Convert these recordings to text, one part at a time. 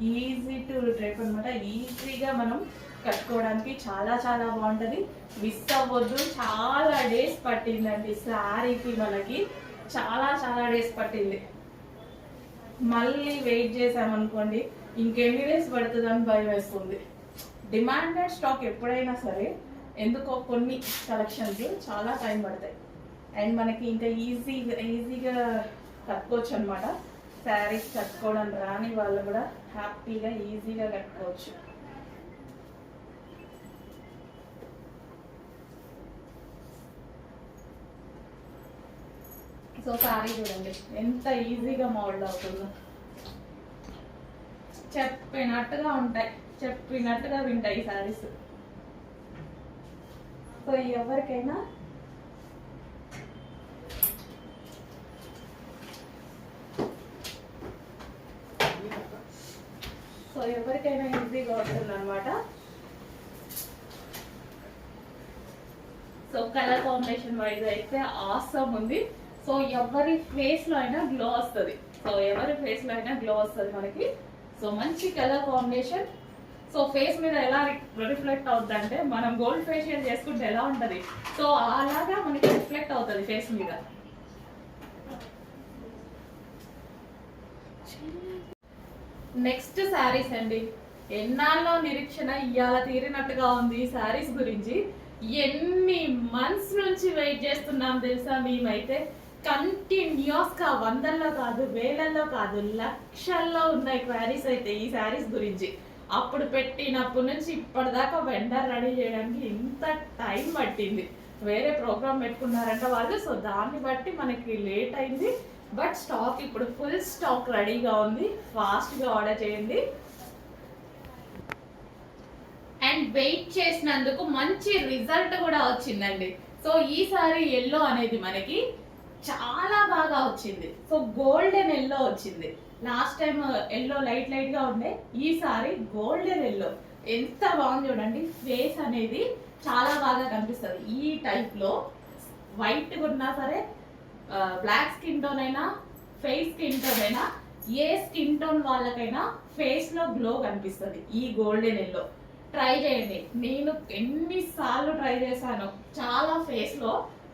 Easy to డ్రైప్ అనమాట. ఈజీగా మనం కట్టుకోవడానికి చాలా చాలా బాగుంటుంది. మిస్ అవ్వద్దు. చాలా డేస్ పట్టిందండి శారీకి, మనకి చాలా చాలా డేస్ పట్టింది. మళ్ళీ వెయిట్ చేసామనుకోండి ఇంకెన్ని డేస్ పడుతుందని భయం వేస్తుంది. డిమాండెడ్ స్టాక్ ఎప్పుడైనా సరే ఎందుకో కొన్ని కలెక్షన్స్ చాలా టైం పడతాయి. అండ్ మనకి ఇంకా ఈజీగా కట్టుకోవచ్చు అనమాట. శారీస్ కట్టుకోవడం రాని వాళ్ళు కూడా హ్యాపీగా ఈజీగా కట్టుకోవచ్చు. సో శారీ చూడండి ఎంత ఈజీగా మోల్డ్ అవుతుందో. చెప్పినట్టుగా ఉంటాయి, చెప్పినట్టుగా వింటాయి శారీస్. సో ఎవరికైనా ఈజీగా ఉంటుంది అనమాట. సో కలర్ కాంబినేషన్ వైజ్ అయితే ఆసమ్ ఉంది. సో ఎవరి ఫేస్ లో అయినా గ్లో వస్తుంది. మనకి. సో మంచి కలర్ కాంబినేషన్. సో ఫేస్ మీద ఎలా రిఫ్లెక్ట్ అవుతుంది అంటే మనం గోల్డ్ ఫేషియల్ చేసుకుంటే ఎలా ఉంటుంది, సో అలాగా మనకి రిఫ్లెక్ట్ అవుతుంది ఫేస్ మీద. నెక్స్ట్ శారీస్ అండి. ఎన్నాళ్ళలో నిరీక్షణ ఇవాళ తీరినట్టుగా ఉంది శారీస్ గురించి. ఎన్ని మంత్స్ నుంచి వెయిట్ చేస్తున్నాం తెలుసా మేమైతే. కంటిన్యూస్ గా వందల్లో కాదు, వేలల్లో కాదు, లక్షల్లో ఉన్నాయి క్వారీస్ అయితే ఈ శారీస్ గురించి. అప్పుడు పెట్టినప్పటి నుంచి ఇప్పటిదాకా వెండర్ రెడీ చేయడానికి ఇంత టైం పట్టింది. వేరే ప్రోగ్రామ్ పెట్టుకున్నారంట వాళ్ళు. సో దాన్ని బట్టి మనకి లేట్ అయింది. బట్ స్టాక్ ఇప్పుడు ఫుల్ స్టాక్ రెడీగా ఉంది. ఫాస్ట్గా ఆర్డర్ చేయండి. అండ్ వెయిట్ చేసినందుకు మంచి రిజల్ట్ కూడా వచ్చిందండి. సో ఈసారి ఎల్లో అనేది మనకి చాలా బాగా వచ్చింది. సో గోల్డెన్ ఎల్లో వచ్చింది. లాస్ట్ టైం ఎల్లో లైట్ గా ఉండే, ఈసారి గోల్డెన్ ఎల్లో ఎంత బాగుంది చూడండి. ఫేస్ అనేది చాలా బాగా కనిపిస్తుంది. ఈ టైప్ లో వైట్ ఉన్నా సరే, బ్లాక్ స్కిన్ టోన్ అయినా, ఫేస్ స్కిన్ టోన్ అయినా, ఏ స్కిన్ టోన్ వాళ్ళకైనా ఫేస్ లో గ్లో కనిపిస్తుంది ఈ గోల్డెన్ ఎల్లో. ట్రై చేయండి. నేను ఎన్నిసార్లు ట్రై చేశాను. చాలా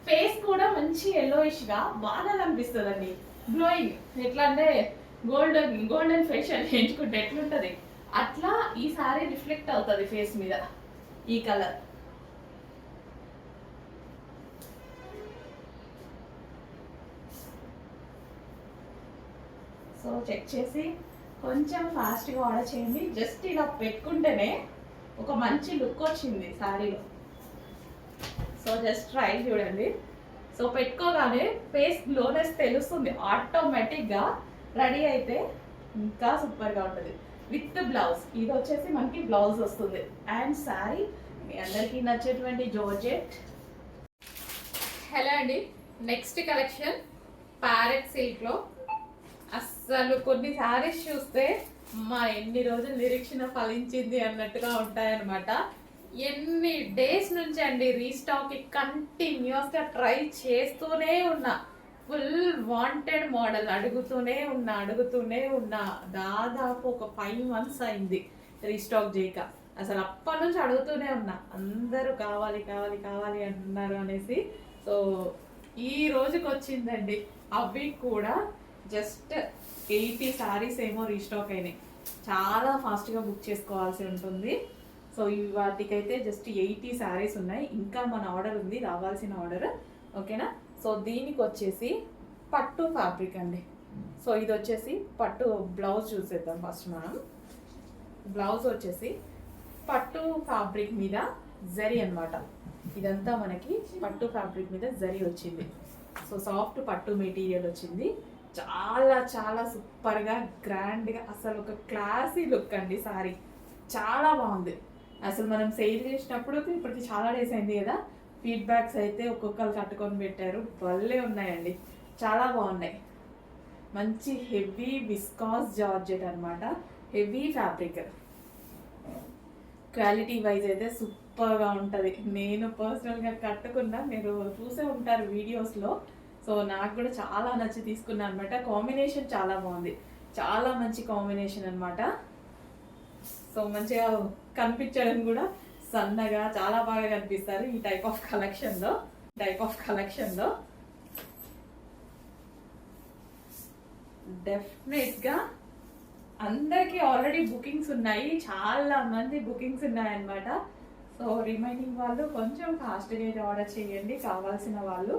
ఫేస్ కూడా మంచి ఎల్లోయిష్ గా బాగా కనిపిస్తుంది అండి. గ్లోయింగ్ ఎట్లా అంటే గోల్డెన్ ఫేషియల్ చేయించుకుంటే ఎట్లుంటది అట్లా ఈ సారీ రిఫ్లెక్ట్ అవుతుంది ఫేస్ మీద ఈ కలర్. సో చెక్ చేసి కొంచెం ఫాస్ట్గా ఆర్డర్ చేయండి. జస్ట్ ఇలా పెట్టుకుంటేనే ఒక మంచి లుక్ వచ్చింది శారీలో. సో జస్ట్ ట్రై చూడండి. సో పెట్టుకోగానే ఫేస్ గ్లోనెస్ తెలుస్తుంది ఆటోమేటిక్గా. రెడీ అయితే ఇంకా సూపర్గా ఉంటుంది. విత్ బ్లౌజ్, ఇది వచ్చేసి మనకి బ్లౌజ్ వస్తుంది. అండ్ శారీ మీ అందరికీ నచ్చేటువంటి జార్జెట్. హలో అండి, నెక్స్ట్ కలెక్షన్ ప్యారెట్ సిల్క్లో. అస్సలు కొన్ని శారీస్ చూస్తే మా ఎన్ని రోజులు నిరీక్షణ ఫలించింది అన్నట్టుగా ఉంటాయన్నమాట. ఎన్ని డేస్ నుంచి అండి రీస్టాక్ కంటిన్యూస్గా ట్రై చేస్తూనే ఉన్నా. ఫుల్ వాంటెడ్ మోడల్ అడుగుతూనే ఉన్నా. దాదాపు ఒక 5 months అయింది రీస్టాక్ చేయక. అసలు అప్పటి నుంచి అడుగుతూనే ఉన్నా. అందరూ కావాలి అంటున్నారు అనేసి. సో ఈ రోజుకి వచ్చిందండి. అవి కూడా జస్ట్ 80 sarees ఏమో రీస్టాక్ అయినాయి. చాలా ఫాస్ట్గా బుక్ చేసుకోవాల్సి ఉంటుంది. సో వాటికైతే జస్ట్ 80 sarees ఉన్నాయి. ఇంకా మన ఆర్డర్ ఉంది, రావాల్సిన ఆర్డర్. ఓకేనా. సో దీనికి వచ్చేసి పట్టు ఫ్యాబ్రిక్ అండి. సో ఇది వచ్చేసి పట్టు బ్లౌజ్ చూసేద్దాం ఫస్ట్ మనం. బ్లౌజ్ వచ్చేసి పట్టు ఫ్యాబ్రిక్ మీద జరీ అనమాట. ఇదంతా మనకి పట్టు ఫ్యాబ్రిక్ మీద జరీ వచ్చింది. సో సాఫ్ట్ పట్టు మెటీరియల్ వచ్చింది. చాలా చాలా సూపర్గా గ్రాండ్గా అసలు ఒక క్లాసీ లుక్ అండి సారీ. చాలా బాగుంది. అసలు మనం సేల్ చేసినప్పుడు ఇప్పటికి చాలా డేస్ అయింది కదా, ఫీడ్బ్యాక్స్ అయితే ఒక్కొక్కరు కట్టుకొని పెట్టారు. భలే ఉన్నాయండి, చాలా బాగున్నాయి. మంచి హెవీ విస్కాస్ జార్జెట్ అనమాట. Heavy fabric. క్వాలిటీ వైజ్ అయితే సూపర్గా ఉంటుంది. నేను పర్సనల్గా కట్టుకున్నా, మీరు చూసే ఉంటారు వీడియోస్లో. సో నాకు కూడా చాలా నచ్చి తీసుకున్నాను అనమాట. కాంబినేషన్ చాలా బాగుంది, చాలా మంచి కాంబినేషన్ అనమాట. సో మంచిగా కనిపించడం కూడా సన్నగా చాలా బాగా కనిపిస్తారు ఈ టైప్ ఆఫ్ కలెక్షన్లో డెఫినెట్గా అందరికీ ఆల్రెడీ బుకింగ్స్ ఉన్నాయి, చాలా మంది బుకింగ్స్ ఉన్నాయన్నమాట. సో రిమైనింగ్ వాళ్ళు కొంచెం ఫాస్ట్గా అయితే ఆర్డర్ చేయండి కావాల్సిన వాళ్ళు.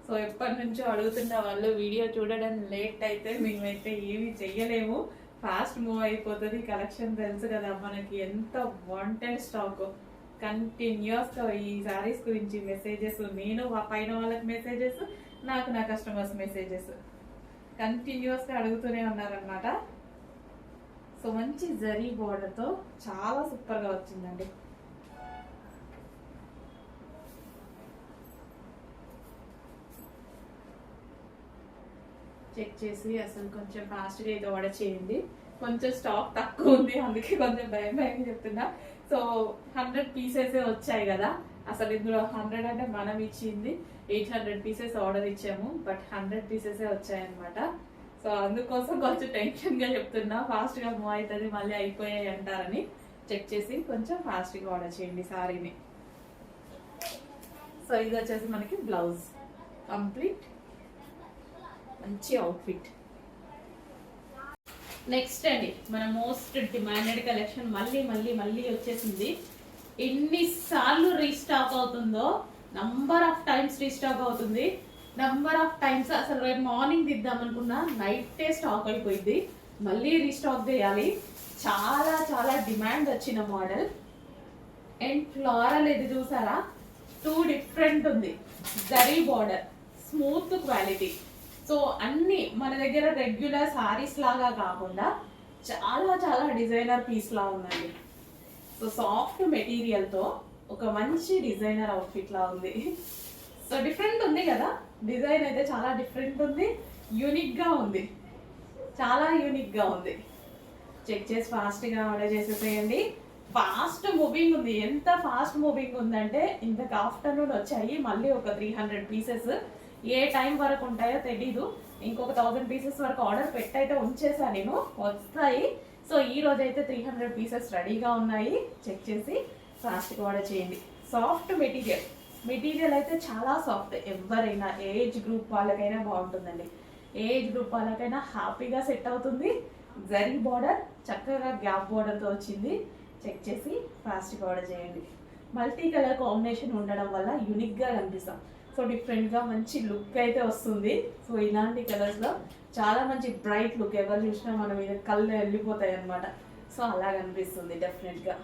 సో ఎప్పటి నుంచో అడుగుతున్న వాళ్ళు వీడియో చూడడం లేట్ అయితే మేమైతే ఏమి చెయ్యలేము, ఫాస్ట్ మూవ్ అయిపోతుంది. కలెక్షన్ తెలుసు కదా మనకి, ఎంత వాంటెడ్ స్టాక్. కంటిన్యూస్గా ఈ శారీస్ గురించి మెసేజెస్, నేను పైన వాళ్ళకి మెసేజెస్, నాకు నా కస్టమర్స్ మెసేజెస్ కంటిన్యూస్గా అడుగుతూనే ఉన్నారనమాట. సో మంచి జరీ బోర్డర్తో చాలా సూపర్గా వచ్చిందండి. చెక్ చేసి అసలు కొంచెం ఫాస్ట్గా అయితే ఆర్డర్ చేయండి. కొంచెం స్టాక్ తక్కువ ఉంది, అందుకే కొంచెం భయం చెప్తున్నా. సో 100 పీసెస్ వచ్చాయి కదా, అసలు ఇందులో 100 అంటే మనం ఇచ్చింది 800 పీసెస్ ఆర్డర్ ఇచ్చాము, బట్ 100 పీసెస్ వచ్చాయన్నమాట. సో అందుకోసం కొంచెం టెన్షన్గా చెప్తున్నా, ఫాస్ట్గా మూవ్ అవుతుంది మళ్ళీ అయిపోయాయి అంటారని. చెక్ చేసి కొంచెం ఫాస్ట్గా ఆర్డర్ చేయండి సారీని. సో ఇది వచ్చేసి మనకి బ్లౌజ్ కంప్లీట్, మంచి అవుట్ఫిట్. నెక్స్ట్ అండి మన మోస్ట్ డిమాండెడ్ కలెక్షన్ మళ్ళీ వచ్చేసింది. ఎన్నిసార్లు రీస్టాక్ అవుతుందో, నంబర్ ఆఫ్ టైమ్స్ రీస్టాక్ అవుతుంది. నంబర్ ఆఫ్ టైమ్స్ అసలు రేపు మార్నింగ్ దిద్దామనుకున్నా నైటే స్టాక్ అయిపోయింది, మళ్ళీ రీస్టాక్ చేయాలి. చాలా డిమాండ్ వచ్చిన మోడల్. అండ్ ఫ్లోరల్ ఇది చూసారా, 2 డిఫరెంట్ ఉంది. Zari border, smooth quality. So అన్ని మన దగ్గర రెగ్యులర్ సారీస్ లాగా కాకుండా చాలా డిజైనర్ పీస్ లా ఉందండి. సో సాఫ్ట్ మెటీరియల్తో ఒక మంచి డిజైనర్ అవుట్ఫిట్ లా ఉంది. సో డిఫరెంట్ ఉంది కదా, డిజైన్ అయితే చాలా డిఫరెంట్ ఉంది, యూనిక్గా ఉంది, చాలా యూనిక్గా ఉంది. చెక్ చేసి ఫాస్ట్గా ఆర్డర్ చేసేసేయండి. ఫాస్ట్ మూవింగ్ ఉంది. ఎంత ఫాస్ట్ మూవింగ్ ఉందంటే ఇంతకు ఆఫ్టర్నూన్ వచ్చాయి మళ్ళీ ఒక 300 పీసెస్. ఏ టైం వరకు ఉంటాయో తెలీదు, ఇంకొక 1000 పీసెస్ వరకు ఆర్డర్ పెట్టయితే ఉంచేసా నేను, వస్తాయి. సో ఈ రోజు అయితే 300 పీసెస్ రెడీగా ఉన్నాయి. చెక్ చేసి ఫాస్ట్గా ఆర్డర్ చేయండి. సాఫ్ట్ మెటీరియల్ అయితే చాలా సాఫ్ట్, ఎవరైనా ఏజ్ గ్రూప్ వాళ్ళకైనా బాగుంటుందండి. ఏజ్ గ్రూప్ వాళ్ళకైనా హ్యాపీగా సెట్ అవుతుంది. జరీ బార్డర్ చక్కగా గ్యాప్ బార్డర్తో వచ్చింది. చెక్ చేసి ఫాస్ట్గా ఆర్డర్ చేయండి. మల్టీ కలర్ కాంబినేషన్ ఉండడం వల్ల యూనిక్గా కనిపిస్తాం. సో డిఫరెంట్గా మంచి లుక్ అయితే వస్తుంది. సో ఇలాంటి కలర్స్లో చాలా మంచి బ్రైట్ లుక్, ఎవరు చూసినా మన మీద కళ్ళు వెళ్ళిపోతాయి అన్నమాట. సో అలా కనిపిస్తుంది డెఫినెట్గా.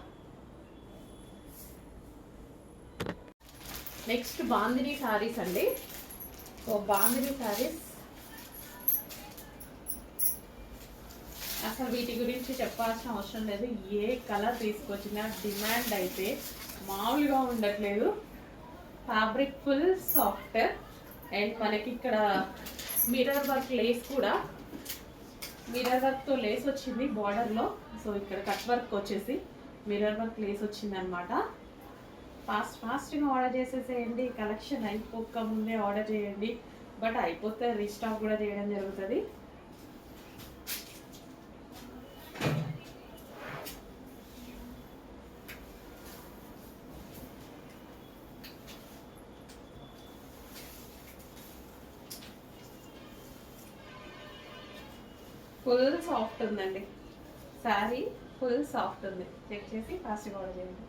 నెక్స్ట్ బాందిని శారీస్ అండి. సో బాందిని శారీస్ అసలు వీటి గురించి చెప్పాల్సిన అవసరం లేదు. ఏ కలర్ తీసుకొచ్చినా డిమాండ్ అయితే మామూలుగా ఉండట్లేదు. Fabric full soft. అండ్ మనకి ఇక్కడ మిర్రర్ వర్క్ లేస్ కూడా, మిర్రర్ వర్క్తో లేస్ వచ్చింది బార్డర్లో. సో ఇక్కడ కట్ వర్క్ వచ్చేసి మిర్రర్ వర్క్ లేస్ వచ్చింది అనమాట. ఫాస్ట్గా ఆర్డర్ చేసేసేయండి. కలెక్షన్ అయిపోక ముందే ఆర్డర్ చేయండి, బట్ అయిపోతే రీస్టాక్ కూడా చేయడం జరుగుతుంది. ఫుల్ సాఫ్ట్ ఉందండి శారీ, ఫుల్ సాఫ్ట్ ఉంది. చెక్ చేసి ఫాస్ట్గా ఆర్డర్ చేయండి.